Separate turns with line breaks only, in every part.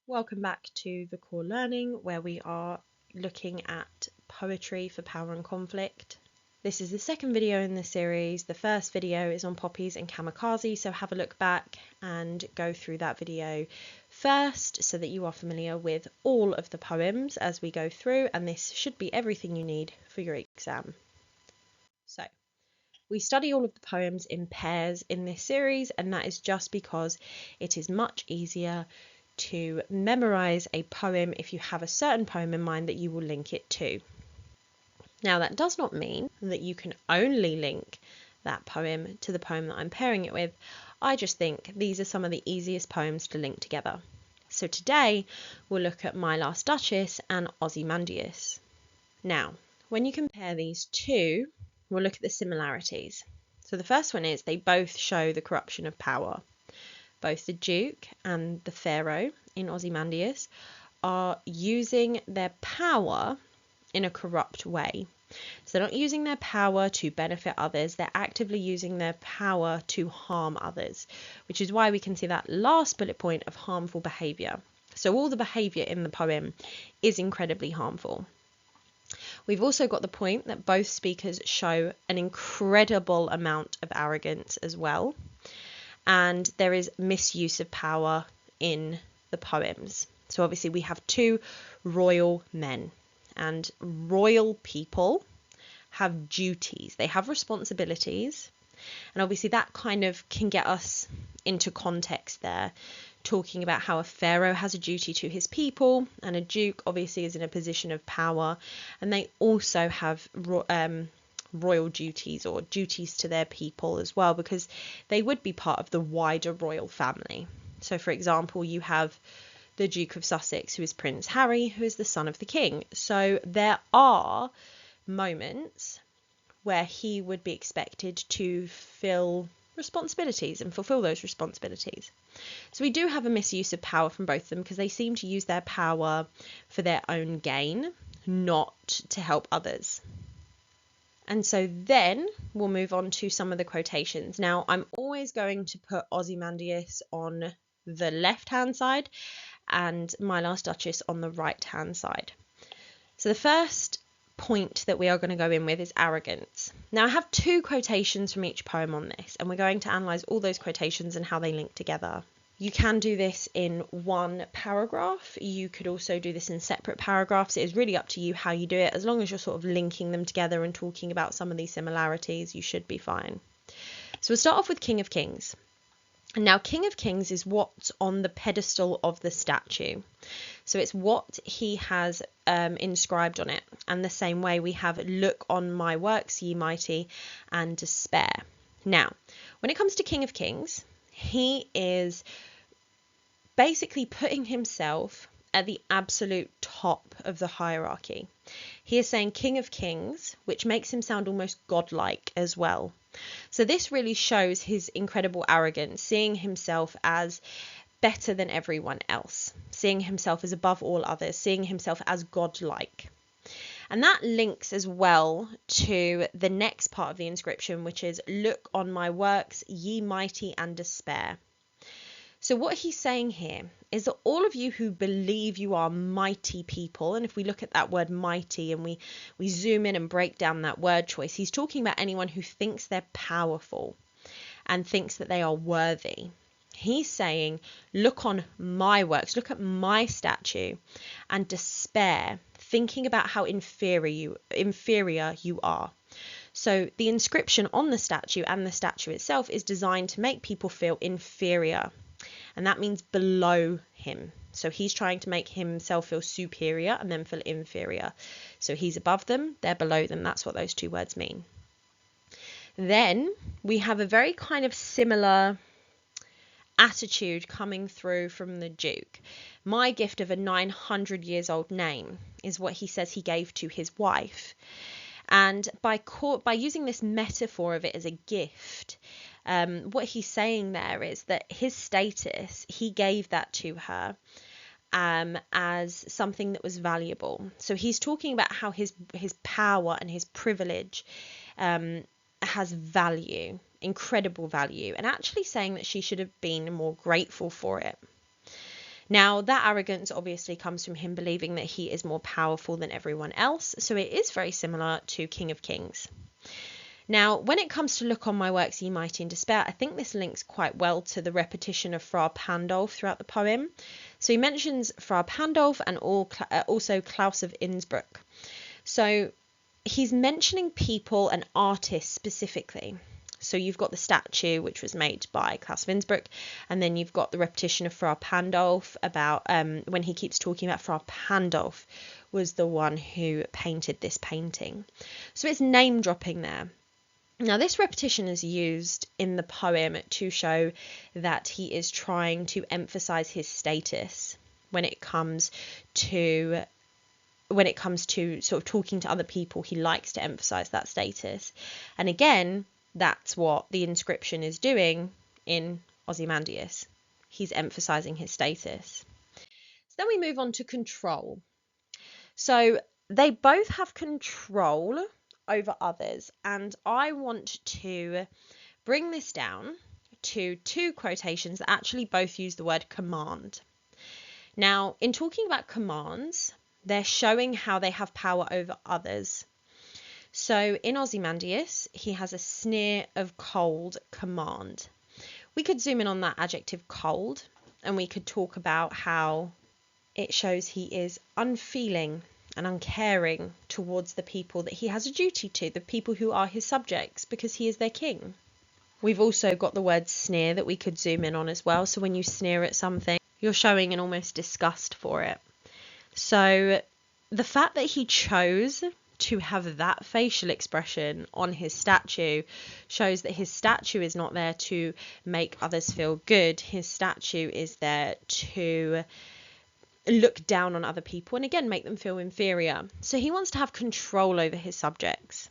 Welcome back to the Core Learning, where we are looking at poetry for power and conflict. This is the second video in this series. The first video is on poppies and kamikaze, so have a look back and go through that video first so that you are familiar with all of the poems as we go through, and this should be everything you need for your exam. So, we study all of the poems in pairs in this series, and that is just because it is much easier to memorize a poem if you have a certain poem in mind that you will link it to. Now, that does not mean that you can only link that poem to the poem that I'm pairing it with. I just think these are some of the easiest poems to link together. So today we'll look at My Last Duchess and Ozymandias. Now, when you compare these two, we'll look at the similarities. So the first one is they both show the corruption of power. Both the Duke and the Pharaoh in Ozymandias are using their power in a corrupt way. So they're not using their power to benefit others, they're actively using their power to harm others, which is why we can see that last bullet point of harmful behaviour. So all the behaviour in the poem is incredibly harmful. We've also got the point that both speakers show an incredible amount of arrogance as well, and there is misuse of power in the poems. So obviously we have two royal men, and royal people have duties, they have responsibilities, and obviously that kind of can get us into context there, talking about how a pharaoh has a duty to his people, and a duke obviously is in a position of power, and they also have royal duties or duties to their people as well, because they would be part of the wider royal family. So for example, you have the Duke of Sussex, who is Prince Harry, who is the son of the king. So there are moments where he would be expected to fill responsibilities and fulfill those responsibilities. So we do have a misuse of power from both of them, because they seem to use their power for their own gain, not to help others. And so then we'll move on to some of the quotations. Now, I'm always going to put Ozymandias on the left-hand side and My Last Duchess on the right-hand side. So the first point that we are going to go in with is arrogance. Now, I have two quotations from each poem on this, and we're going to analyse all those quotations and how they link together. You can do this in one paragraph. You could also do this in separate paragraphs. It is really up to you how you do it. As long as you're sort of linking them together and talking about some of these similarities, you should be fine. So we'll start off with King of Kings. Now, King of Kings is what's on the pedestal of the statue. So it's what he has inscribed on it. And the same way we have Look on my works, ye mighty, and Despair. Now, when it comes to King of Kings, he is basically putting himself at the absolute top of the hierarchy. He is saying King of Kings, which makes him sound almost godlike as well. So this really shows his incredible arrogance, seeing himself as better than everyone else, seeing himself as above all others, seeing himself as godlike. And that links as well to the next part of the inscription, which is Look on my works, ye mighty, and despair. So what he's saying here is that all of you who believe you are mighty people, and if we look at that word mighty and we zoom in and break down that word choice, he's talking about anyone who thinks they're powerful and thinks that they are worthy. He's saying, look on my works, look at my statue, and despair, thinking about how inferior you are. So the inscription on the statue and the statue itself is designed to make people feel inferior. And that means below him. So he's trying to make himself feel superior and then feel inferior. So he's above them, they're below them. That's what those two words mean. Then we have a very kind of similar attitude coming through from the Duke. My gift of a 900 years old name is what he says he gave to his wife. And by using this metaphor of it as a gift, what he's saying there is that his status, he gave that to her as something that was valuable. So he's talking about how his power and his privilege has value, incredible value, and actually saying that she should have been more grateful for it. Now, that arrogance obviously comes from him believing that he is more powerful than everyone else, so it is very similar to King of Kings. Now, when it comes to look on my works, ye mighty in despair, I think this links quite well to the repetition of Fra Pandolf throughout the poem. So he mentions Fra Pandolf and also Klaus of Innsbruck. So he's mentioning people and artists specifically. So you've got the statue, which was made by Klaus of Innsbruck, and then you've got the repetition of Fra Pandolf about when he keeps talking about Fra Pandolf was the one who painted this painting. So it's name dropping there. Now, this repetition is used in the poem to show that he is trying to emphasize his status when it comes to sort of talking to other people. He likes to emphasize that status. And again, that's what the inscription is doing in Ozymandias. He's emphasizing his status. So then we move on to control. So they both have control over others, and I want to bring this down to two quotations that actually both use the word command. Now, in talking about commands, they're showing how they have power over others. So in Ozymandias, he has a sneer of cold command. We could zoom in on that adjective cold, and we could talk about how it shows he is unfeeling and uncaring towards the people that he has a duty to, the people who are his subjects, because he is their king. We've also got the word sneer that we could zoom in on as well. So when you sneer at something, you're showing an almost disgust for it. So the fact that he chose to have that facial expression on his statue shows that his statue is not there to make others feel good. His statue is there to look down on other people and again make them feel inferior. So he wants to have control over his subjects.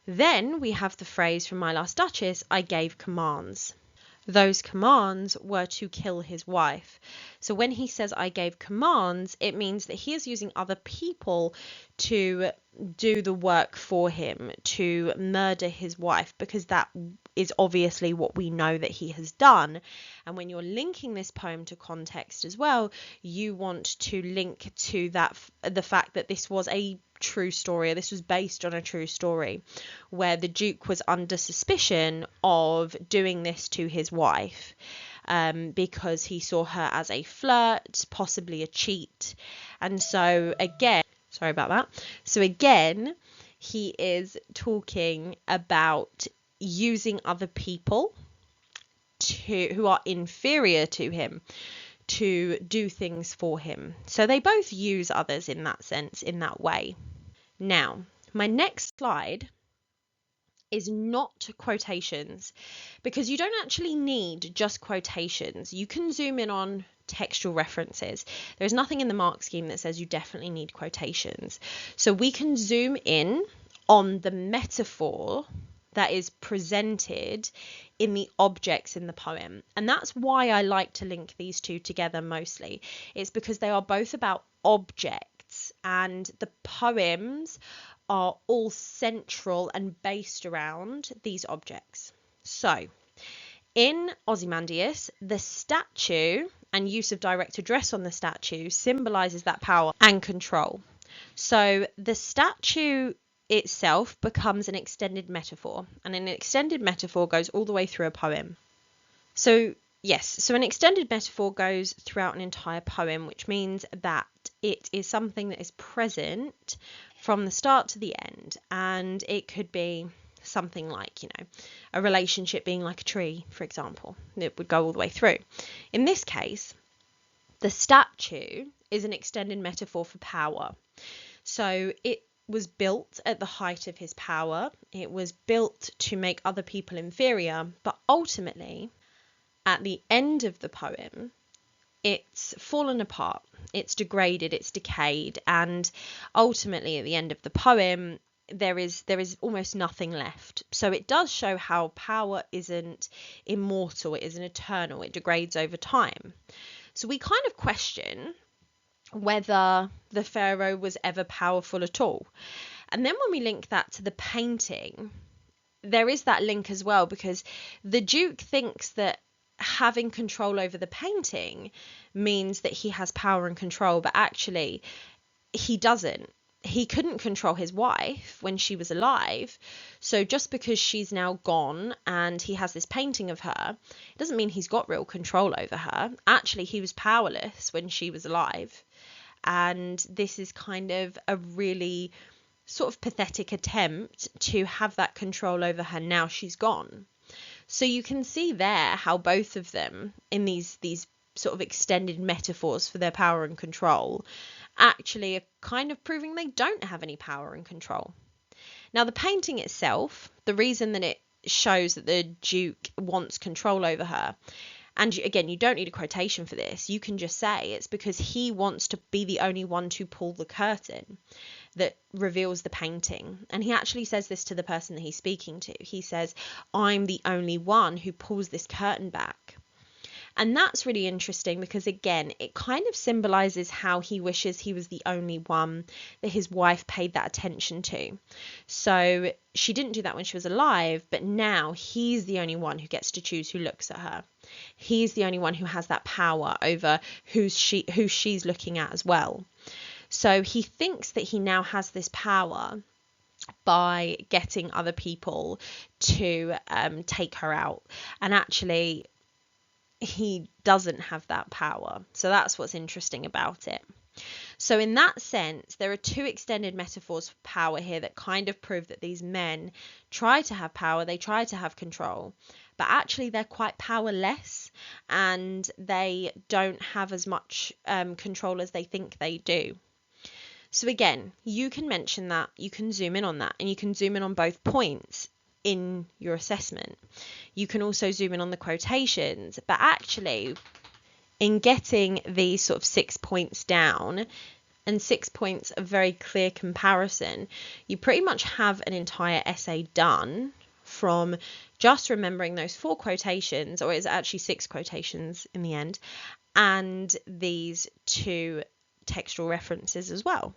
Then we have the phrase from My Last Duchess, I gave commands. Those commands were to kill his wife. So when he says I gave commands, it means that he is using other people to do the work for him, to murder his wife, because that is obviously what we know that he has done. And when you're linking this poem to context as well, you want to link to that the fact that this was a true story. This was based on a true story where the Duke was under suspicion of doing this to his wife because he saw her as a flirt, possibly a cheat. And so again, sorry about that. So again, he is talking about using other people who are inferior to him to do things for him. So they both use others in that sense, in that way. Now, my next slide is not quotations, because you don't actually need just quotations. You can zoom in on textual references. There's nothing in the mark scheme that says you definitely need quotations. So we can zoom in on the metaphor that is presented in the objects in the poem. And that's why I like to link these two together mostly. It's because they are both about objects, and the poems are all central and based around these objects. So in Ozymandias, the statue and use of direct address on the statue symbolizes that power and control. So the statue itself becomes an extended metaphor, and an extended metaphor goes all the way through a poem. So yes, so an extended metaphor goes throughout an entire poem, which means that it is something that is present from the start to the end, and it could be something like, a relationship being like a tree, for example. It would go all the way through. In this case, the statue is an extended metaphor for power. So it was built at the height of his power. It was built to make other people inferior, but ultimately, at the end of the poem, it's fallen apart, it's degraded, it's decayed, and ultimately at the end of the poem, there is almost nothing left. So it does show how power isn't immortal, it isn't eternal, it degrades over time. So we kind of question whether the pharaoh was ever powerful at all. And then when we link that to the painting, there is that link as well, because the Duke thinks that having control over the painting means that he has power and control, but actually he doesn't. He couldn't control his wife when she was alive. So just because she's now gone and he has this painting of her, it doesn't mean he's got real control over her. Actually, he was powerless when she was alive. And this is kind of a really sort of pathetic attempt to have that control over her now she's gone. So you can see there how both of them, in these sort of extended metaphors for their power and control, actually are kind of proving they don't have any power and control. Now, the painting itself, the reason that it shows that the Duke wants control over her, and again, you don't need a quotation for this, you can just say it's because he wants to be the only one to pull the curtain that reveals the painting. And he actually says this to the person that he's speaking to. He says, I'm the only one who pulls this curtain back. And that's really interesting because, again, it kind of symbolizes how he wishes he was the only one that his wife paid that attention to. So she didn't do that when she was alive, but now he's the only one who gets to choose who looks at her. He's the only one who has that power over who she's looking at as well. So he thinks that he now has this power by getting other people to take her out. And actually, he doesn't have that power. So that's what's interesting about it. So in that sense, there are two extended metaphors for power here that kind of prove that these men try to have power, they try to have control, but actually they're quite powerless and they don't have as much control as they think they do. So again, you can mention that, you can zoom in on that, and you can zoom in on both points in your assessment. You can also zoom in on the quotations, but actually in getting these sort of 6 points down and 6 points of very clear comparison, you pretty much have an entire essay done from just remembering those 4 quotations, or it's actually 6 quotations in the end, and these 2 textual references as well.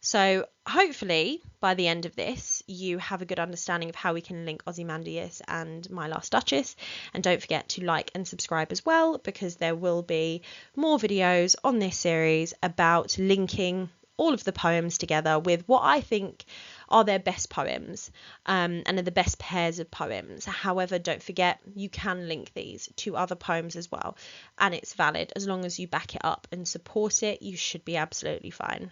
So hopefully by the end of this, you have a good understanding of how we can link Ozymandias and My Last Duchess. And don't forget to like and subscribe as well, because there will be more videos on this series about linking all of the poems together with what I think are their best poems and are the best pairs of poems. However, don't forget, you can link these to other poems as well, and it's valid. As long as you back it up and support it, you should be absolutely fine.